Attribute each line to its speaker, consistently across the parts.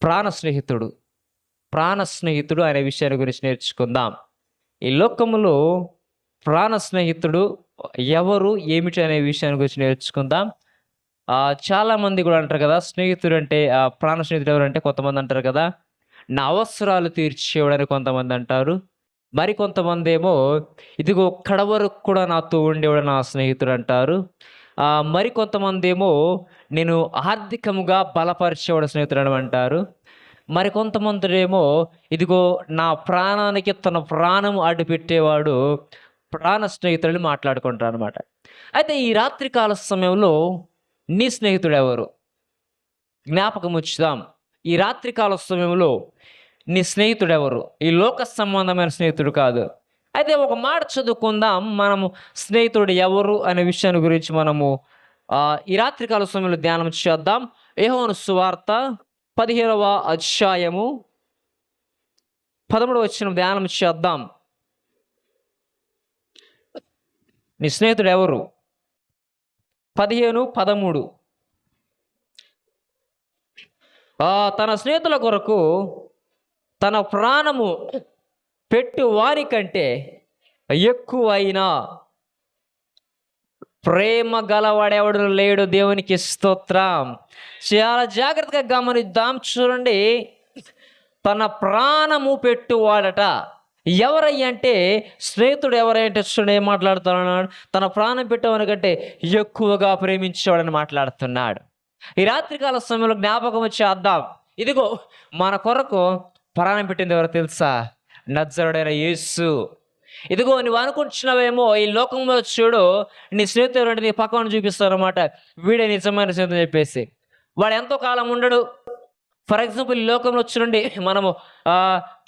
Speaker 1: ప్రాణ స్నేహితుడు. ప్రాణ స్నేహితుడు అనే విషయాన్ని గురించి నేర్చుకుందాం. ఈ లోకములో ప్రాణ స్నేహితుడు ఎవరు, ఏమిటి అనే విషయాన్ని గురించి నేర్చుకుందాం. చాలామంది కూడా అంటారు కదా, స్నేహితుడు అంటే ప్రాణ స్నేహితుడు ఎవరంటే కొంతమంది అంటారు కదా, నా అవసరాలు తీర్చేవాడని కొంతమంది అంటారు. మరి కొంతమంది ఏమో ఇదిగో కడవరకు కూడా నాతో ఉండేవాడు నా స్నేహితుడు అంటారు. మరి కొంతమంది ఏమో నేను ఆర్థికముగా బలపరిచేవాడు స్నేహితుడు అని అంటారు. మరి కొంతమందిరేమో ఇదిగో నా ప్రాణానికి తన ప్రాణం అడ్డుపెట్టేవాడు ప్రాణ స్నేహితుడిని మాట్లాడుకుంటారు అనమాట. అయితే ఈ రాత్రి కాల సమయంలో నీ స్నేహితుడు ఎవరు? జ్ఞాపకం ఉంచుదాం. ఈ రాత్రి కాల సమయంలో నీ స్నేహితుడు ఎవరు? ఈ లోక సంబంధమైన స్నేహితుడు కాదు. అయితే ఒక మాట చదువుకుందాం. మనము స్నేహితుడు ఎవరు అనే విషయాన్ని గురించి మనము ఈ రాత్రికాల సమయంలో ధ్యానం చేద్దాం. యోహాను సువార్త 15వ అధ్యాయము 13వ వచనం ధ్యానం చేద్దాం. నీ స్నేహితుడు ఎవరు? 15:13. తన స్నేహితుల కొరకు తన ప్రాణము పెట్టు వారి కంటే ఎక్కువైనా ప్రేమ గలవాడెవడు లేడు. దేవునికి స్తోత్రం. చాలా జాగ్రత్తగా గమనిద్దాం. చూడండి, తన ప్రాణము పెట్టువాడట. ఎవరయ్య అంటే స్నేహితుడు ఎవరంటే చూడండి ఏం మాట్లాడుతున్నాడు. తన ప్రాణం పెట్టేవాని కంటే ఎక్కువగా ప్రేమించేవాడని మాట్లాడుతున్నాడు. ఈ రాత్రికాల సమయంలో జ్ఞాపకం చేద్దాం. ఇదిగో మన కొరకు ప్రాణం పెట్టింది ఎవరో తెలుసా? నజరుడైన యేసు. ఇదిగో నువ్వు అనుకుంటున్నావేమో ఈ లోకంలో చూడు నీ స్నేహితుడు అంటే నీ పక్కన చూపిస్తారు అనమాట, వీడే నిజమైన స్నేహితుడు చెప్పేసి. వాడు ఎంతో కాలం ఉండడు. ఫర్ ఎగ్జాంపుల్ ఈ లోకంలో చూడండి, మనము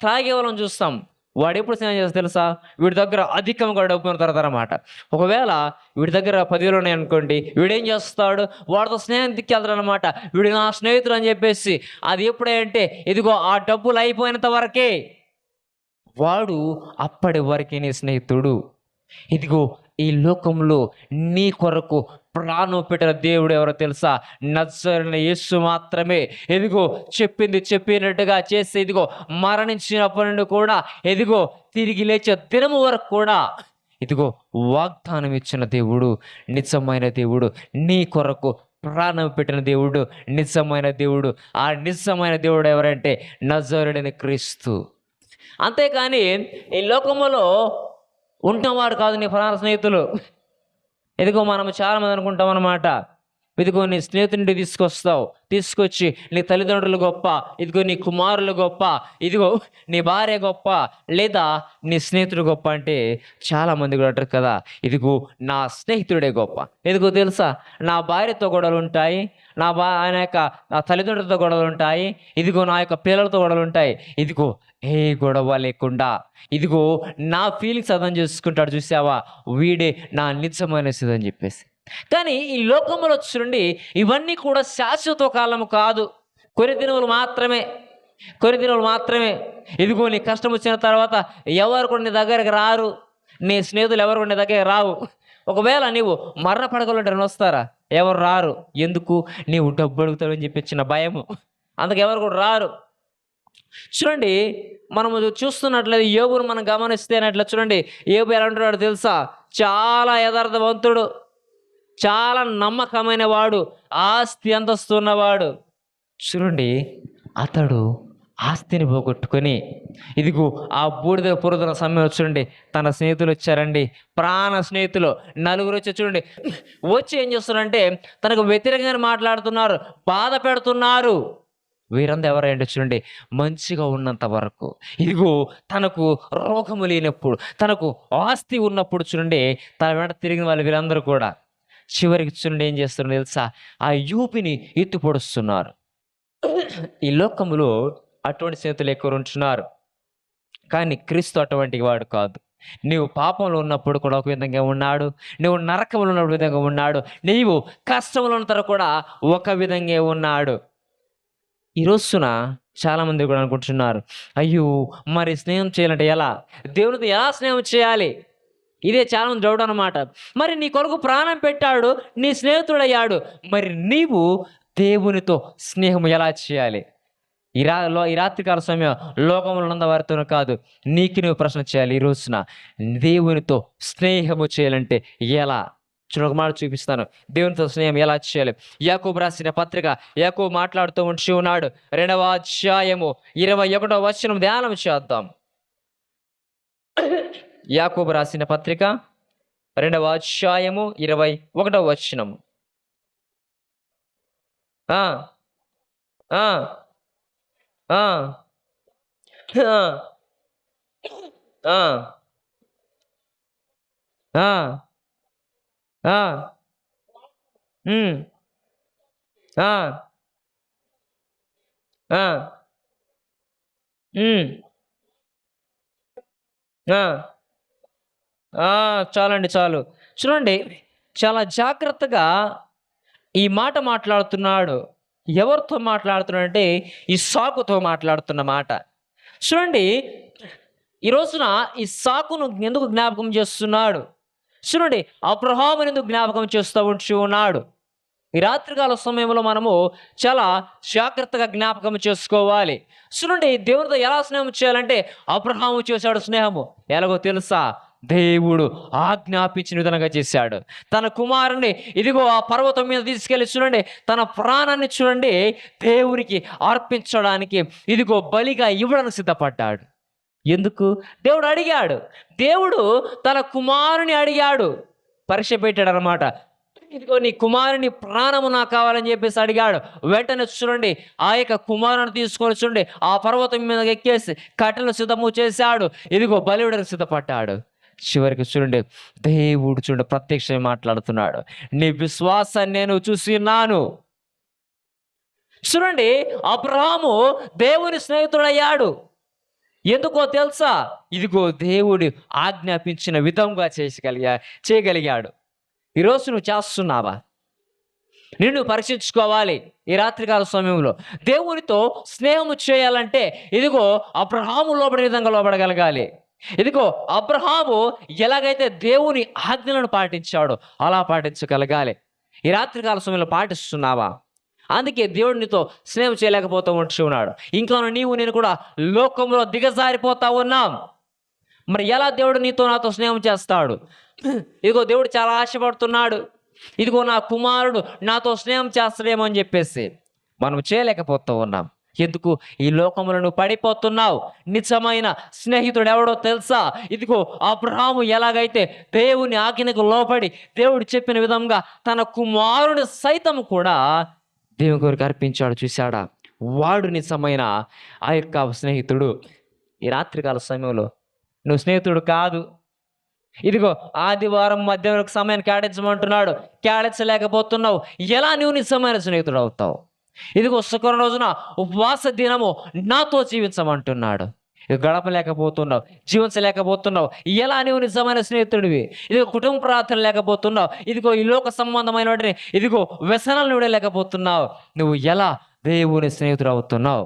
Speaker 1: తాగే వాళ్ళని చూస్తాం. వాడు ఎప్పుడు స్నేహం చేస్తా తెలుసా? వీడి దగ్గర అధికంగా డబ్బును తరతారన్నమాట. ఒకవేళ వీడి దగ్గర 10,000 ఉన్నాయి అనుకోండి, వీడేం చేస్తాడు? వాడితో స్నేహం దిక్కెళ్తాడు అనమాట. వీడు నా స్నేహితుడు అని చెప్పేసి. అది ఎప్పుడంటే ఇదిగో ఆ డబ్బులు అయిపోయినంత వరకే, వాడు అప్పటి వరకే నీ స్నేహితుడు. ఇదిగో ఈ లోకంలో నీ కొరకు ప్రాణం పెట్టిన దేవుడు ఎవరో తెలుసా? నజరేయుడైన యేసు మాత్రమే. ఇదిగో చెప్పింది చెప్పినట్టుగా చేసి ఇదిగో మరణించినప్పటి నుండి కూడా ఇదిగో తిరిగి లేచే దినము వరకు కూడా ఇదిగో వాగ్దానం ఇచ్చిన దేవుడు, నిజమైన దేవుడు, నీ కొరకు ప్రాణం పెట్టిన దేవుడు, నిజమైన దేవుడు. ఆ నిజమైన దేవుడు ఎవరంటే నజరేయుడైన క్రీస్తు. అంతేకాని ఈ లోకములో ఉంటున్నవాడు కాదు నీ ప్రాణ స్నేహితులు. ఇదిగో మనం చాలామంది అనుకుంటాం అన్నమాట, ఇదిగో నీ స్నేహితుడిని తీసుకొచ్చి నీ తల్లిదండ్రులు గొప్ప, ఇదిగో నీ కుమారులు గొప్ప, ఇదిగో నీ భార్య గొప్ప, లేదా నీ స్నేహితుడు గొప్ప అంటే చాలామంది కూడా అంటారు కదా, ఇదిగో నా స్నేహితుడే గొప్ప. ఇదిగో తెలుసా, నా భార్యతో గొడవలు ఉంటాయి, ఆయన యొక్క నా తల్లిదండ్రులతో గొడవలు ఉంటాయి, ఇదిగో నా యొక్క పిల్లలతో గొడవలు ఉంటాయి. ఇదిగో ఏ గొడవ లేకుండా ఇదిగో నా ఫీలింగ్స్ అర్థం చేసుకుంటాడు. చూసావా, వీడే నా నిజమైన స్థితి అని చెప్పేసి. కానీ ఈ లోకంలో చూడండి, ఇవన్నీ కూడా శాశ్వత కాలము కాదు. కొన్ని దినములు మాత్రమే. ఇదిగో నీ కష్టం వచ్చిన తర్వాత ఎవరు కూడా నీ దగ్గరికి రారు, నీ స్నేహితులు ఎవరు కూడా నీ దగ్గరికి రావు. ఒకవేళ నీవు మరణ పడగలుంటే వస్తారా? ఎవరు రారు. ఎందుకు? నీవు డబ్బు అడుగుతావని చెప్పి చిన్న భయము, అందుకు ఎవరు కూడా రారు. చూడండి, మనము చూస్తున్నట్లయితే యోబును మనం గమనిస్తేనట్లా చూడండి, యోబు ఎలా అంటున్నాడు తెలుసా? చాలా యథార్థవంతుడు, చాలా నమ్మకమైన వాడు, ఆస్తి అంతస్తు ఉన్నవాడు. చూడండి, అతడు ఆస్తిని పోగొట్టుకొని ఇదిగో ఆ బూడిద పురుదున సమయం చూడండి, తన స్నేహితులు వచ్చారండి, ప్రాణ స్నేహితులు 4 వచ్చి చూడండి, వచ్చి ఏం చేస్తున్నారంటే తనకు వ్యతిరేకంగా మాట్లాడుతున్నారు, బాధ పెడుతున్నారు. వీరంతా ఎవరంటే చూడండి, మంచిగా ఉన్నంత వరకు, ఇదిగో తనకు రోగము లేనప్పుడు, తనకు ఆస్తి ఉన్నప్పుడు చూడండి, తన వెంట తిరిగిన వాళ్ళు వీరందరూ కూడా చివరికి చూడండి ఏం చేస్తున్నారు తెలుసా? ఆ యూపిని ఎత్తి పొడుస్తున్నారు. ఈ లోకములో అటువంటి స్నేహితులు ఎక్కువ ఉంటున్నారు. కానీ క్రీస్తు అటువంటి వాడు కాదు. నీవు పాపంలో ఉన్నప్పుడు కూడా ఒక విధంగా ఉన్నాడు, నువ్వు నరకంలో ఉన్న విధంగా ఉన్నాడు, నీవు కష్టంలో ఉన్న తర్వాత కూడా ఒక విధంగా ఉన్నాడు. ఈ రోజున చాలామంది కూడా అనుకుంటున్నారు, అయ్యో మరి స్నేహం చేయాలంటే ఎలా? దేవునితో ఎలా స్నేహం చేయాలి? ఇదే చాలామంది డౌట్ అన్నమాట. మరి నీ కొరకు ప్రాణం పెట్టాడు, నీ స్నేహితుడు అయ్యాడు, మరి నీవు దేవునితో స్నేహం ఎలా చేయాలి? ఈ రాత్రికాల సమయం లోకంలో ఉన్న వారితో కాదు, నీకు నువ్వు ప్రశ్న చేయాలి. ఈ రోజున దేవునితో స్నేహము చేయాలంటే ఎలా? ఒక మాట చూపిస్తాను, దేవునితో స్నేహం ఎలా చేయాలి. యాకోబు రాసిన పత్రిక, యాకోబు మాట్లాడుతూ ఉంచి ఉన్నాడు. 2వ అధ్యాయము 21వ వచనం ధ్యానం చేద్దాం. యాకోబు రాసిన పత్రిక 2వ అధ్యాయము 21వ వచనం. ఆ ఆ ఆ ఆ ఆ ఆ ఉమ్, ఆ ఆ ఉమ్, ఆ ఆ చాలండి, చాలు. చూడండి, చాలా జాగ్రత్తగా ఈ మాట మాట్లాడుతున్నాడు. ఎవరితో మాట్లాడుతున్నాడంటే ఈ సాకుతో మాట్లాడుతున్న మాట. చూడండి, ఈ రోజున ఈ సాకును ఎందుకు జ్ఞాపకం చేస్తున్నాడు? చూడండి, అబ్రహామును ఎందుకు జ్ఞాపకం చేస్తూ ఉంచి ఉన్నాడు? ఈ రాత్రికాల సమయంలో మనము చాలా జాగ్రత్తగా జ్ఞాపకం చేసుకోవాలి. చూడండి, దేవునితో ఎలా స్నేహం చేయాలంటే అబ్రహాము చేశాడు స్నేహము. ఎలాగో తెలుసా? దేవుడు ఆజ్ఞాపించిన విధంగా చేశాడు. తన కుమారుని ఇదిగో ఆ పర్వతం మీద తీసుకెళ్ళి చూడండి, తన ప్రాణాన్ని చూడండి దేవునికి అర్పించడానికి ఇదిగో బలిగా ఇవ్వడానికి సిద్ధపడ్డాడు. ఎందుకు? దేవుడు అడిగాడు. దేవుడు తన కుమారుని అడిగాడు, పరీక్ష పెట్టాడు అనమాట. ఇదిగో నీ కుమారుని ప్రాణము నాకు కావాలని చెప్పేసి అడిగాడు. వెంటనే చూడండి, ఆ యొక్క కుమారుని తీసుకొని చూడండి ఆ పర్వతం మీద ఎక్కేసి కట్టెలు సిద్ధము చేశాడు. ఇదిగో బలివడానికి సిద్ధపడ్డాడు. చివరికి చూడండి, దేవుడు చూడండి ప్రత్యక్షంగా మాట్లాడుతున్నాడు. నీ విశ్వాసాన్ని నేను చూసి ఉన్నాను. చూడండి, అబ్రహాము దేవుని స్నేహితుడయ్యాడు. ఎందుకో తెలుసా? ఇదిగో దేవుడు ఆజ్ఞాపించిన విధంగా చేయగలిగాడు. ఈరోజు నువ్వు చేస్తున్నావా? నిన్ను పరీక్షించుకోవాలి. ఈ రాత్రికాల సమయంలో దేవునితో స్నేహము చేయాలంటే ఇదిగో అబ్రహాము లోబడే విధంగా లోబడగలగాలి. ఇదిగో అబ్రహాము ఎలాగైతే దేవుని ఆజ్ఞలను పాటించాడో అలా పాటించగలగాలి. ఈ రాత్రికాల సమయంలో పాటిస్తున్నావా? అందుకే దేవుడు నీతో స్నేహం చేయలేకపోతూ ఉంటూ ఉన్నాడు. ఇంకా నీవు నేను కూడా లోకంలో దిగజారిపోతా ఉన్నాం. మరి ఎలా దేవుడు నీతో నాతో స్నేహం చేస్తాడు? ఇదిగో దేవుడు చాలా ఆశపడుతున్నాడు. ఇదిగో నా కుమారుడు నాతో స్నేహం చేస్తాడేమో అని చెప్పేసి మనం చేయలేకపోతూ ఉన్నాం. ఎందుకు? ఈ లోకంలో నువ్వు పడిపోతున్నావు. నిజమైన స్నేహితుడు ఎవడో తెలుసా? ఇదిగో అబ్రహాము ఎలాగైతే దేవుని ఆజ్ఞకు లోపడి దేవుడు చెప్పిన విధంగా తన కుమారుని సైతం కూడా దేవుని కొరకు అర్పించాడు. చూశాడా? వాడు నిజమైన ఆ యొక్క స్నేహితుడు. ఈ రాత్రికాల సమయంలో నువ్వు స్నేహితుడు కాదు. ఇదిగో ఆదివారం మధ్యాహ్నం సమయాన్ని కేటాయించమంటున్నాడు, కేటాయించలేకపోతున్నావు. ఎలా నువ్వు నిజమైన స్నేహితుడు అవుతావు? ఇదిగో శుక్రవారం రోజున ఉపవాస దినము నాతో జీవించమంటున్నాడు. గడపలేకపోతున్నావు, జీవించలేకపోతున్నావు. ఎలా నువ్వు నిజమైన స్నేహితుడివి? ఇదిగో కుటుంబ ప్రార్థన లేకపోతున్నావు. ఇదిగో ఈ లోక సంబంధమైన వాటిని ఇదిగో వ్యసనాలను విడలేకపోతున్నావు. నువ్వు ఎలా దేవుని స్నేహితుడు అవుతున్నావు?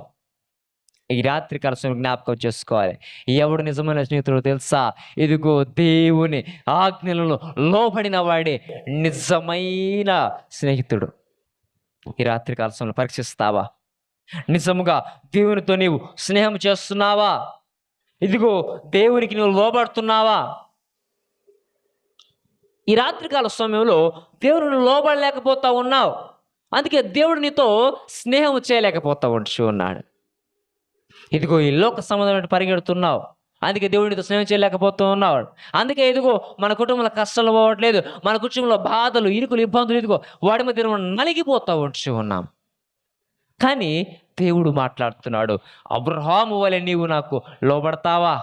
Speaker 1: ఈ రాత్రికాల సమయం జ్ఞాపకం చేసుకోవాలి. ఎవడు నిజమైన స్నేహితుడు తెలుసా? ఇదిగో దేవుని ఆజ్ఞలను లోబడిన వాడే నిజమైన స్నేహితుడు. ఈ రాత్రికాల సమయంలో పరీక్షిస్తావా? నిజముగా దేవునితో నీవు స్నేహం చేస్తున్నావా? ఇదిగో దేవునికి నువ్వు లోబడుతున్నావా? ఈ రాత్రికాల సమయంలో దేవుని లోబడలేకపోతా ఉన్నావు. అందుకే దేవుడు నీతో స్నేహం చేయలేకపోతా ఉన్నాడు. ఇదిగో ఈ లోక సంబంధమైన పరిగెడుతున్నావు. అందుకే దేవుడితో స్నేహం చేయలేకపోతూ ఉన్నావు. అందుకే ఇదిగో మన కుటుంబంలో కష్టాలు పోవట్లేదు, మన కుటుంబంలో బాధలు, ఇరుకులు, ఇబ్బందులు ఇదిగో వాడి మధ్య నలిగిపోతూ ఉన్నాం. కానీ దేవుడు మాట్లాడుతున్నాడు, అబ్రహాము వలె నీవు నాకు లోబడతావా?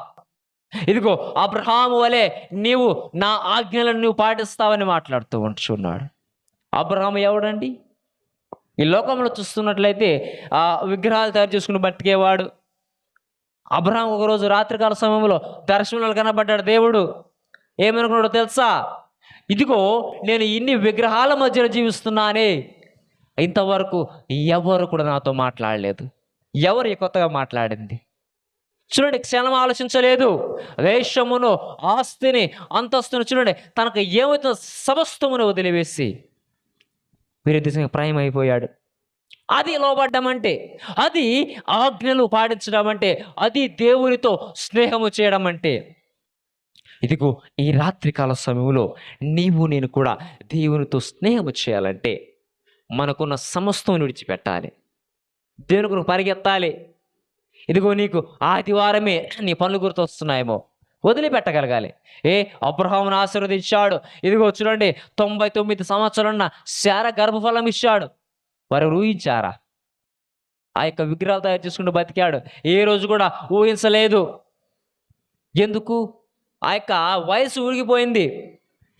Speaker 1: ఇదిగో అబ్రహాము వలె నీవు నా ఆజ్ఞలను నువ్వు పాటిస్తావని మాట్లాడుతూ ఉంటున్నాడు. అబ్రహాము ఎవడండి? ఈ లోకంలో చూస్తున్నట్లయితే ఆ విగ్రహాలు తయారు చేసుకుని బతికేవాడు. అబ్రహాము ఒకరోజు రాత్రికాల సమయంలో దర్శనంలో కనబడ్డాడు. దేవుడు ఏమనుకున్నాడో తెలుసా? ఇదిగో నేను ఇన్ని విగ్రహాల మధ్యలో జీవిస్తున్నానే, ఇంతవరకు ఎవరు కూడా నాతో మాట్లాడలేదు. ఎవరు కొత్తగా మాట్లాడింది? చూడండి, క్షణం ఆలోచించలేదు. వేషమును, ఆస్తిని, అంతస్తును చూడండి తనకు ఏమవుతుందో సమస్తమును వదిలివేసి విరుద్ధంగా ప్రాయమైపోయాడు. అది లోబడ్డం అంటే, అది ఆజ్ఞలు పాటించడం అంటే, అది దేవునితో స్నేహము చేయడం అంటే. ఇదిగో ఈ రాత్రికాల సమయంలో నీవు నేను కూడా దేవునితో స్నేహము చేయాలంటే మనకున్న సమస్తం విడిచిపెట్టాలి. దేవుని కొరకు పరిగెత్తాలి. ఇదిగో నీకు ఆదివారమే నీ పనులు గుర్తొస్తున్నాయేమో, వదిలిపెట్టగలగాలి. అబ్రహామును ఆశీర్వదించాడు. ఇదిగో చూడండి, 99 సంవత్సరాలున్న శారా గర్భఫలం ఇచ్చాడు. వారు ఊహించారా? ఆ యొక్క విగ్రహాలు తయారు చేసుకుంటూ బతికాడు. ఏ రోజు కూడా ఊహించలేదు. ఎందుకు? ఆ యొక్క వయసు ఊరిగిపోయింది.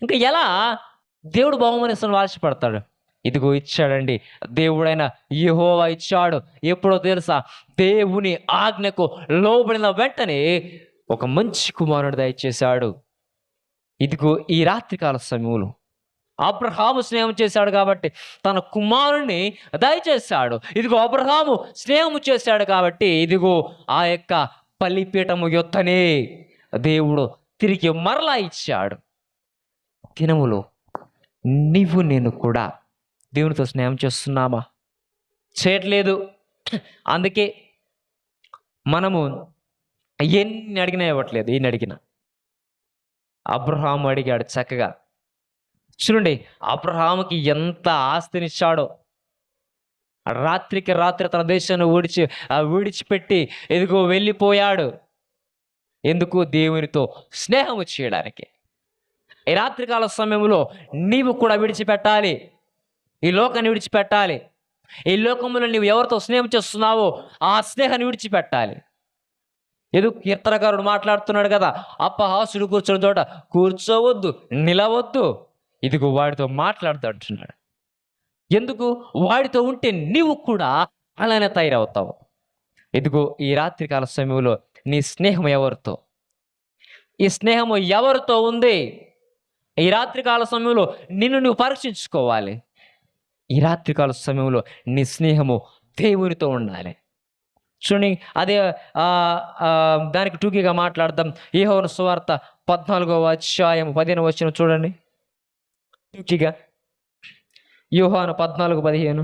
Speaker 1: ఇంకా ఎలా దేవుడు బహుమానిస్తాను ఆశపడతాడు? ఇదిగో ఇచ్చాడండి, దేవుడైన యెహోవా ఇచ్చాడు. ఎప్పుడో తెలుసా? దేవుని ఆజ్ఞకు లోబడిన వెంటనే ఒక మంచి కుమారుడు దయచేశాడు. ఇదిగో ఈ రాత్రికాల సమయంలో అబ్రహాము స్నేహం చేశాడు కాబట్టి తన కుమారుణ్ణి దయచేశాడు. ఇదిగో అబ్రహాము స్నేహము చేశాడు కాబట్టి ఇదిగో ఆ యొక్క బలిపీఠము యొద్దనే దేవుడు తిరిగి మరలా ఇచ్చాడు. దినములో నీవు నేను కూడా దేవునితో స్నేహం చేస్తున్నామా? చేయట్లేదు. అందుకే మనము ఎన్ని అడిగినా ఇవ్వట్లేదు. ఎన్ని అడిగినా. అబ్రహాము అడిగాడు చక్కగా. చూడండి, అబ్రహాముకి ఎంత ఆస్తినిచ్చాడో. రాత్రికి రాత్రి తన దేశాన్ని విడిచిపెట్టి ఎదుగో వెళ్ళిపోయాడు. ఎందుకు? దేవునితో స్నేహము చేయడానికి. ఈ రాత్రికాల సమయంలో నీవు కూడా విడిచిపెట్టాలి. ఈ లోకాన్ని విడిచిపెట్టాలి. ఈ లోకంలో నీవు ఎవరితో స్నేహం చేస్తున్నావో ఆ స్నేహాన్ని విడిచిపెట్టాలి. ఎందుకు? కీర్తనకారుడు మాట్లాడుతున్నాడు కదా, అపహాసుడు కూర్చున్న చోట కూర్చోవద్దు, నిలవద్దు. ఇదిగో వాడితో మాట్లాడుతుంటున్నాడు. ఎందుకు? వాడితో ఉంటే నీవు కూడా అలానే తయారవుతావు. ఇదిగో ఈ రాత్రికాల సమయంలో నీ స్నేహం ఎవరితో? ఈ స్నేహము ఎవరితో ఉంది? ఈ రాత్రికాల సమయంలో నిన్ను నువ్వు పరీక్షించుకోవాలి. ఈ రాత్రికాల సమయంలో నీ స్నేహము దేవునితో ఉండాలి. చూడండి, అదే దానికి టూకీగా మాట్లాడదాం. యోహాను సువార్త 14వ అధ్యాయం 15వ వచనం చూడండి. టూకీగా యోహాను 14:15.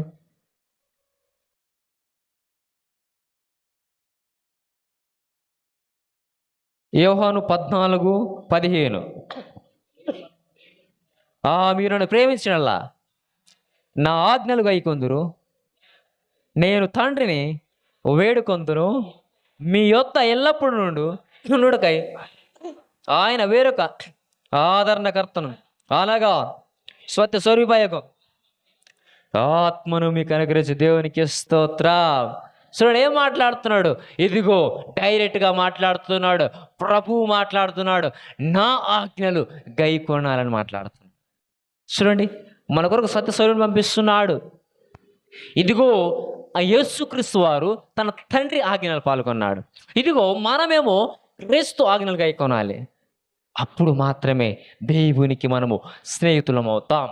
Speaker 1: యోహాను 14:15. మీరు నన్ను ప్రేమించినలా నా ఆజ్ఞలు గైకొందురు, నేను తండ్రిని వేడుకొందును, మీ యొద్ద ఎల్లప్పుడు నుండుకై ఆయన వేరొక ఆదరణకర్తను అనగా స్వత్య స్వరూపయకు ఆత్మను మీకు అనుగ్రహించి దేవునికి స్తోత్రం. చూడండి, ఏం మాట్లాడుతున్నాడు? ఇదిగో డైరెక్ట్గా మాట్లాడుతున్నాడు. ప్రభువు మాట్లాడుతున్నాడు. నా ఆజ్ఞలు గైకొనాలని మాట్లాడుతున్నాడు. చూడండి, మన కొరకు సత్య స్వరూపం పంపిస్తున్నాడు. ఇదిగో ఆ యేసుక్రీస్తు వారు తన తండ్రి ఆజ్ఞలు పాల్గొన్నాడు. ఇదిగో మనమేమో క్రీస్తు ఆజ్ఞలు గైకొనాలి. అప్పుడు మాత్రమే దేవునికి మనము స్నేహితులం అవుతాం.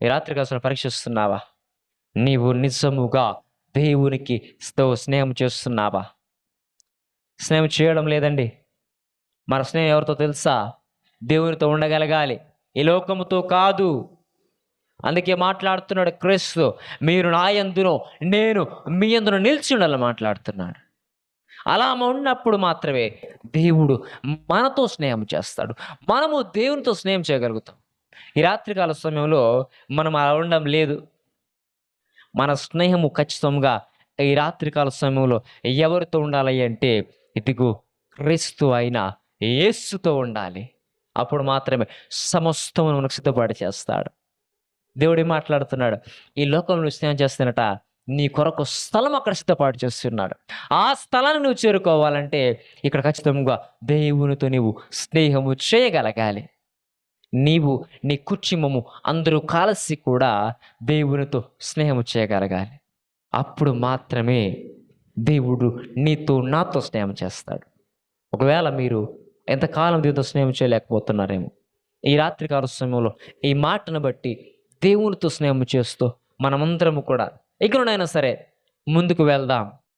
Speaker 1: ఈ రాత్రికి అసలు పరీక్షిస్తున్నావా? నీవు నిజముగా దేవునికి స్నేహం చేస్తున్నావా? స్నేహం చేయడం లేదండి. మన స్నేహం ఎవరితో తెలుసా? దేవునితో ఉండగలగాలి, ఈ లోకముతో కాదు. అందుకే మాట్లాడుతున్నాడు క్రీస్తు, మీరు నా యందును నేను మీ యందును నిలిచి ఉండాలని మాట్లాడుతున్నాడు. అలా ఉన్నప్పుడు మాత్రమే దేవుడు మనతో స్నేహం చేస్తాడు. మనము దేవునితో స్నేహం చేయగలుగుతాం. ఈ రాత్రికాల సమయంలో మనం అలా ఉండడం లేదు. మన స్నేహము ఖచ్చితంగా ఈ రాత్రికాల సమయంలో ఎవరితో ఉండాలి అంటే ఇదిగో క్రీస్తు అయిన యేసుతో ఉండాలి. అప్పుడు మాత్రమే సమస్తము మనకు సిద్ధపాటు చేస్తాడు. దేవుడు మాట్లాడుతున్నాడు, ఈ లోకంలో స్నేహం చేస్తున్నట నీ కొరకు స్థలం అక్కడ సిద్ధపాటు చేస్తున్నాడు. ఆ స్థలాన్ని నువ్వు చేరుకోవాలంటే ఇక్కడ ఖచ్చితంగా దేవునితో నీవు స్నేహము చేయగలగాలి. నీవు నీ కుటుంబము అందరూ కలిసి కూడా దేవునితో స్నేహము చేయగలగాలి. అప్పుడు మాత్రమే దేవుడు నీతో నాతో స్నేహం చేస్తాడు. ఒకవేళ మీరు ఎంతకాలం దీంతో స్నేహం చేయలేకపోతున్నారేమో, ఈ రాత్రికాల సమయంలో ఈ మాటను బట్టి దేవునితో స్నేహం చేస్తూ మనమందరము కూడా ఇకనైనా సరే ముందుకు వెళ్దాం.